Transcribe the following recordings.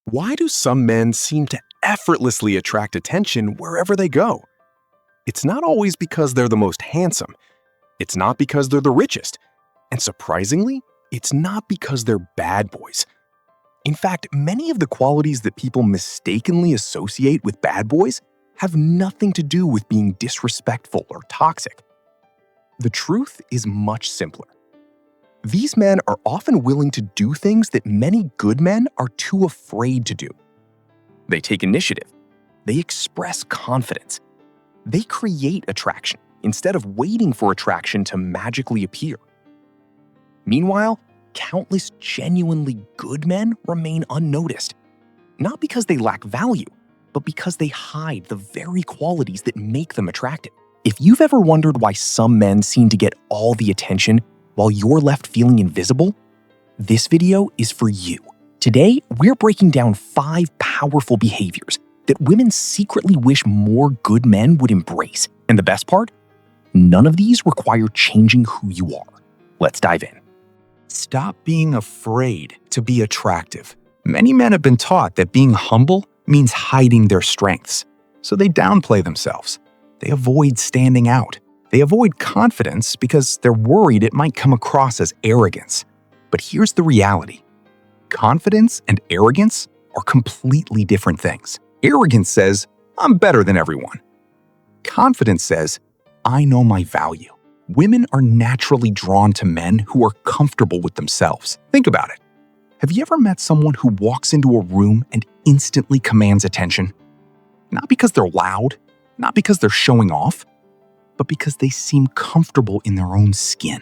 Why do some men seem to effortlessly attract attention wherever they go? It's not always because they're the most handsome. It's not because they're the richest. And surprisingly, it's not because they're bad boys. In fact, many of the qualities that people mistakenly associate with bad boys have nothing to do with being disrespectful or toxic. The truth is much simpler. These men are often willing to do things that many good men are too afraid to do. They take initiative. They express confidence. They create attraction instead of waiting for attraction to magically appear. Meanwhile, countless genuinely good men remain unnoticed, not because they lack value, but because they hide the very qualities that make them attractive. If you've ever wondered why some men seem to get all the attention while you're left feeling invisible, this video is for you. Today, we're breaking down 5 powerful behaviors that women secretly wish more good men would embrace. And the best part? None of these require changing who you are. Let's dive in. Stop being afraid to be attractive. Many men have been taught that being humble means hiding their strengths, so they downplay themselves. They avoid standing out. They avoid confidence because they're worried it might come across as arrogance. But here's the reality. Confidence and arrogance are completely different things. Arrogance says, I'm better than everyone. Confidence says, I know my value. Women are naturally drawn to men who are comfortable with themselves. Think about it. Have you ever met someone who walks into a room and instantly commands attention? Not because they're loud, not because they're showing off, but because they seem comfortable in their own skin.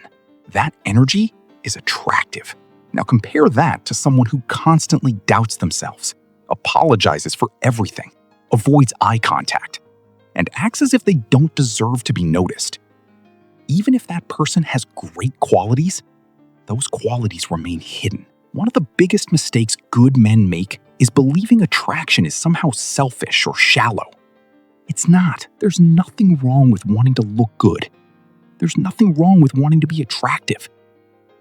That energy is attractive. Now compare that to someone who constantly doubts themselves, apologizes for everything, avoids eye contact, and acts as if they don't deserve to be noticed. Even if that person has great qualities, those qualities remain hidden. One of the biggest mistakes good men make is believing attraction is somehow selfish or shallow. It's not. There's nothing wrong with wanting to look good. There's nothing wrong with wanting to be attractive.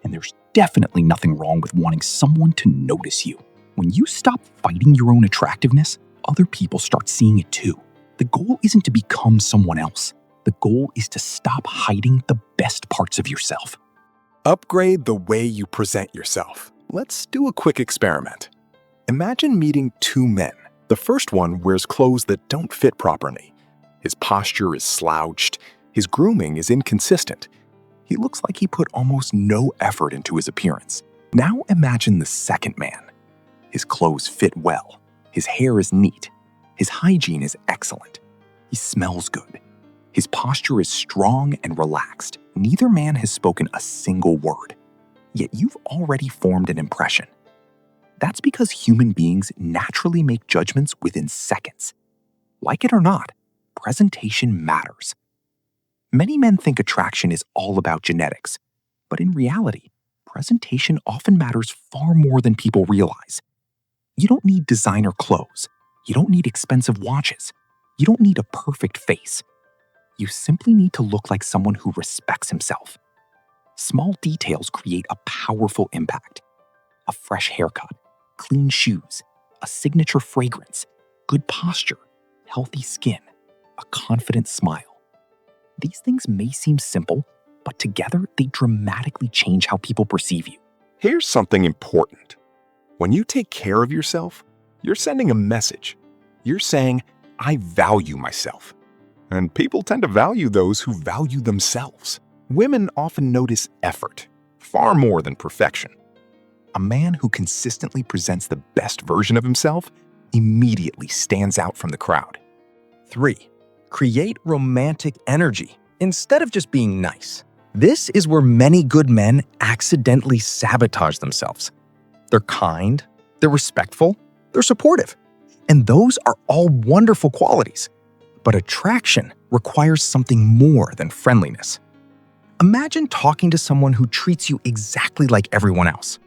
And there's definitely nothing wrong with wanting someone to notice you. When you stop fighting your own attractiveness, other people start seeing it too. The goal isn't to become someone else. The goal is to stop hiding the best parts of yourself. Upgrade the way you present yourself. Let's do a quick experiment. Imagine meeting 2 men. The first one wears clothes that don't fit properly. His posture is slouched. His grooming is inconsistent. He looks like he put almost no effort into his appearance. Now imagine the second man. His clothes fit well. His hair is neat. His hygiene is excellent. He smells good. His posture is strong and relaxed. Neither man has spoken a single word. Yet you've already formed an impression. That's because human beings naturally make judgments within seconds. Like it or not, presentation matters. Many men think attraction is all about genetics, but in reality, presentation often matters far more than people realize. You don't need designer clothes. You don't need expensive watches. You don't need a perfect face. You simply need to look like someone who respects himself. Small details create a powerful impact. A fresh haircut, clean shoes, a signature fragrance, good posture, healthy skin, a confident smile. These things may seem simple, but together they dramatically change how people perceive you. Here's something important. When you take care of yourself, you're sending a message. You're saying, I value myself. And people tend to value those who value themselves. Women often notice effort, far more than perfection. A man who consistently presents the best version of himself immediately stands out from the crowd. 3. Create romantic energy instead of just being nice. This is where many good men accidentally sabotage themselves. They're kind, they're respectful, they're supportive. And those are all wonderful qualities. But attraction requires something more than friendliness. Imagine talking to someone who treats you exactly like everyone else.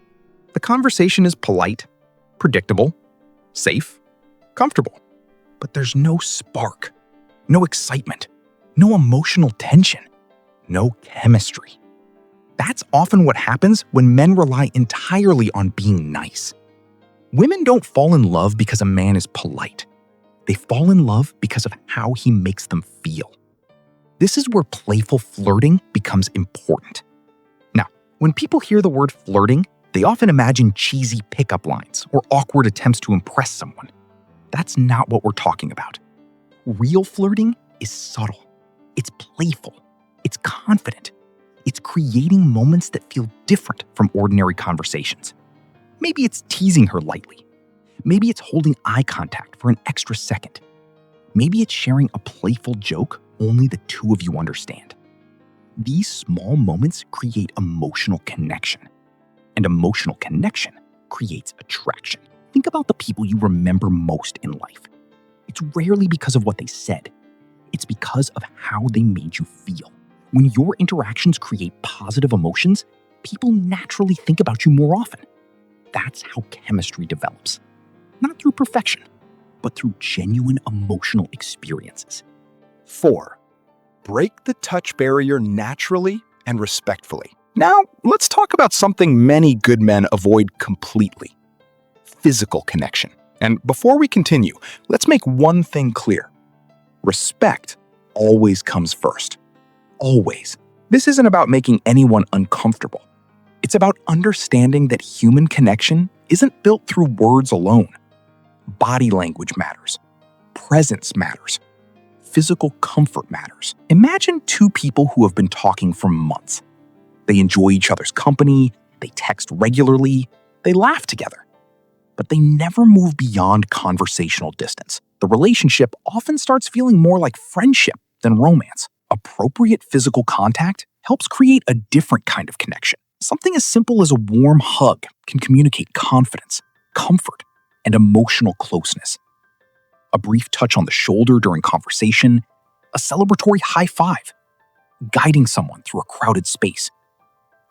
The conversation is polite, predictable, safe, comfortable. But there's no spark, no excitement, no emotional tension, no chemistry. That's often what happens when men rely entirely on being nice. Women don't fall in love because a man is polite. They fall in love because of how he makes them feel. This is where playful flirting becomes important. Now, when people hear the word flirting, they often imagine cheesy pickup lines or awkward attempts to impress someone. That's not what we're talking about. Real flirting is subtle. It's playful. It's confident. It's creating moments that feel different from ordinary conversations. Maybe it's teasing her lightly. Maybe it's holding eye contact for an extra second. Maybe it's sharing a playful joke only the two of you understand. These small moments create emotional connection. And emotional connection creates attraction. Think about the people you remember most in life. It's rarely because of what they said. It's because of how they made you feel. When your interactions create positive emotions, people naturally think about you more often. That's how chemistry develops. Not through perfection, but through genuine emotional experiences. 4. Break the touch barrier naturally and respectfully. Now, let's talk about something many good men avoid completely: physical connection. And before we continue, let's make one thing clear. Respect always comes first. Always. This isn't about making anyone uncomfortable. It's about understanding that human connection isn't built through words alone. Body language matters. Presence matters. Physical comfort matters. Imagine two people who have been talking for months. They enjoy each other's company, they text regularly, they laugh together. But they never move beyond conversational distance. The relationship often starts feeling more like friendship than romance. Appropriate physical contact helps create a different kind of connection. Something as simple as a warm hug can communicate confidence, comfort, and emotional closeness. A brief touch on the shoulder during conversation, a celebratory high five, guiding someone through a crowded space.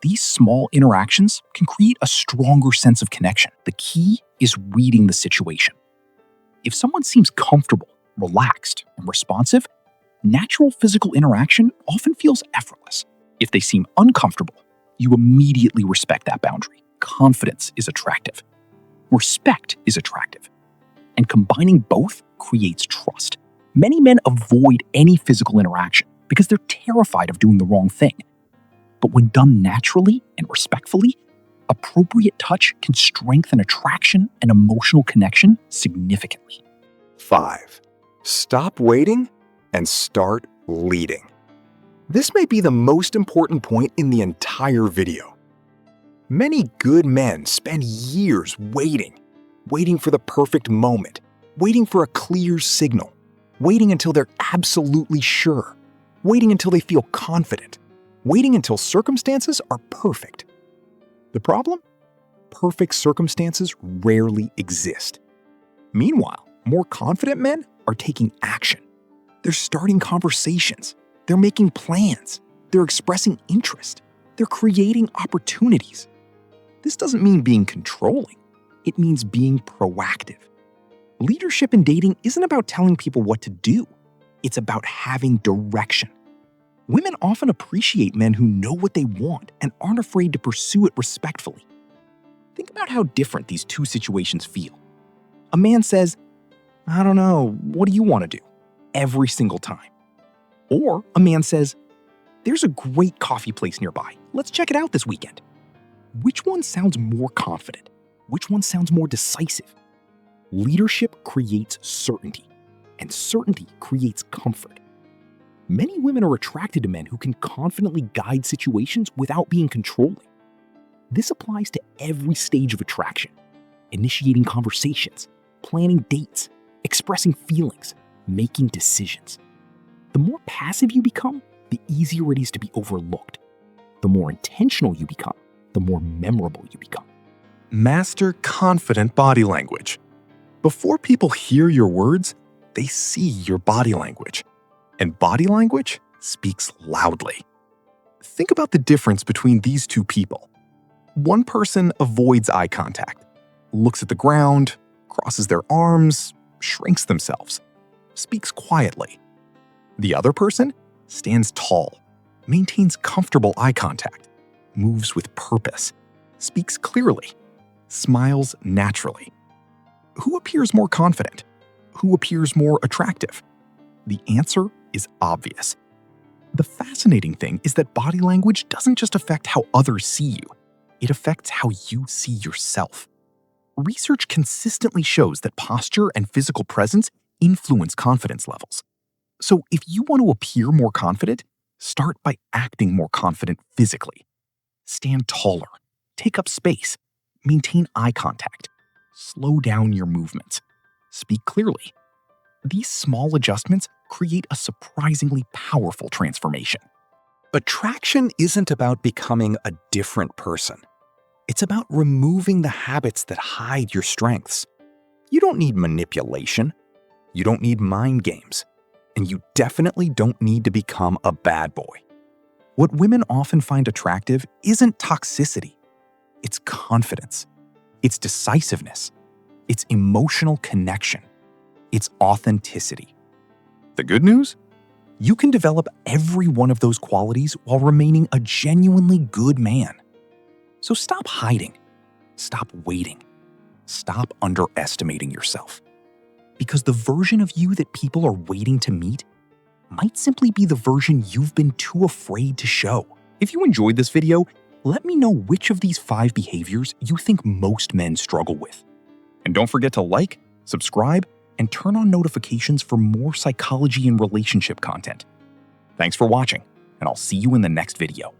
These small interactions can create a stronger sense of connection. The key is reading the situation. If someone seems comfortable, relaxed, and responsive, natural physical interaction often feels effortless. If they seem uncomfortable, you immediately respect that boundary. Confidence is attractive. Respect is attractive. And combining both creates trust. Many men avoid any physical interaction because they're terrified of doing the wrong thing. But when done naturally and respectfully, appropriate touch can strengthen attraction and emotional connection significantly. 5. Stop waiting and start leading. This may be the most important point in the entire video. Many good men spend years waiting for the perfect moment, waiting for a clear signal, waiting until they're absolutely sure, waiting until they feel confident, waiting until circumstances are perfect. The problem? Perfect circumstances rarely exist. Meanwhile, more confident men are taking action. They're starting conversations. They're making plans. They're expressing interest. They're creating opportunities. This doesn't mean being controlling. It means being proactive. Leadership in dating isn't about telling people what to do. It's about having direction. Women often appreciate men who know what they want and aren't afraid to pursue it respectfully. Think about how different these two situations feel. A man says, "I don't know, what do you want to do?" every single time. Or a man says, "There's a great coffee place nearby. Let's check it out this weekend." Which one sounds more confident? Which one sounds more decisive? Leadership creates certainty, and certainty creates comfort. Many women are attracted to men who can confidently guide situations without being controlling. This applies to every stage of attraction: initiating conversations, planning dates, expressing feelings, making decisions. The more passive you become, the easier it is to be overlooked. The more intentional you become, the more memorable you become. Master confident body language. Before people hear your words, they see your body language. And body language speaks loudly. Think about the difference between these two people. One person avoids eye contact, looks at the ground, crosses their arms, shrinks themselves, speaks quietly. The other person stands tall, maintains comfortable eye contact, moves with purpose, speaks clearly, smiles naturally. Who appears more confident? Who appears more attractive? The answer is obvious. The fascinating thing is that body language doesn't just affect how others see you, it affects how you see yourself. Research consistently shows that posture and physical presence influence confidence levels. So if you want to appear more confident, start by acting more confident physically. Stand taller, take up space, maintain eye contact, slow down your movements, speak clearly. These small adjustments create a surprisingly powerful transformation. But traction isn't about becoming a different person. It's about removing the habits that hide your strengths. You don't need manipulation. You don't need mind games. And you definitely don't need to become a bad boy. What women often find attractive isn't toxicity. It's confidence. It's decisiveness. It's emotional connection. It's authenticity. The good news? You can develop every one of those qualities while remaining a genuinely good man. So stop hiding. Stop waiting. Stop underestimating yourself. Because the version of you that people are waiting to meet might simply be the version you've been too afraid to show. If you enjoyed this video, let me know which of these 5 behaviors you think most men struggle with. And don't forget to like, subscribe, and turn on notifications for more psychology and relationship content. Thanks for watching, and I'll see you in the next video.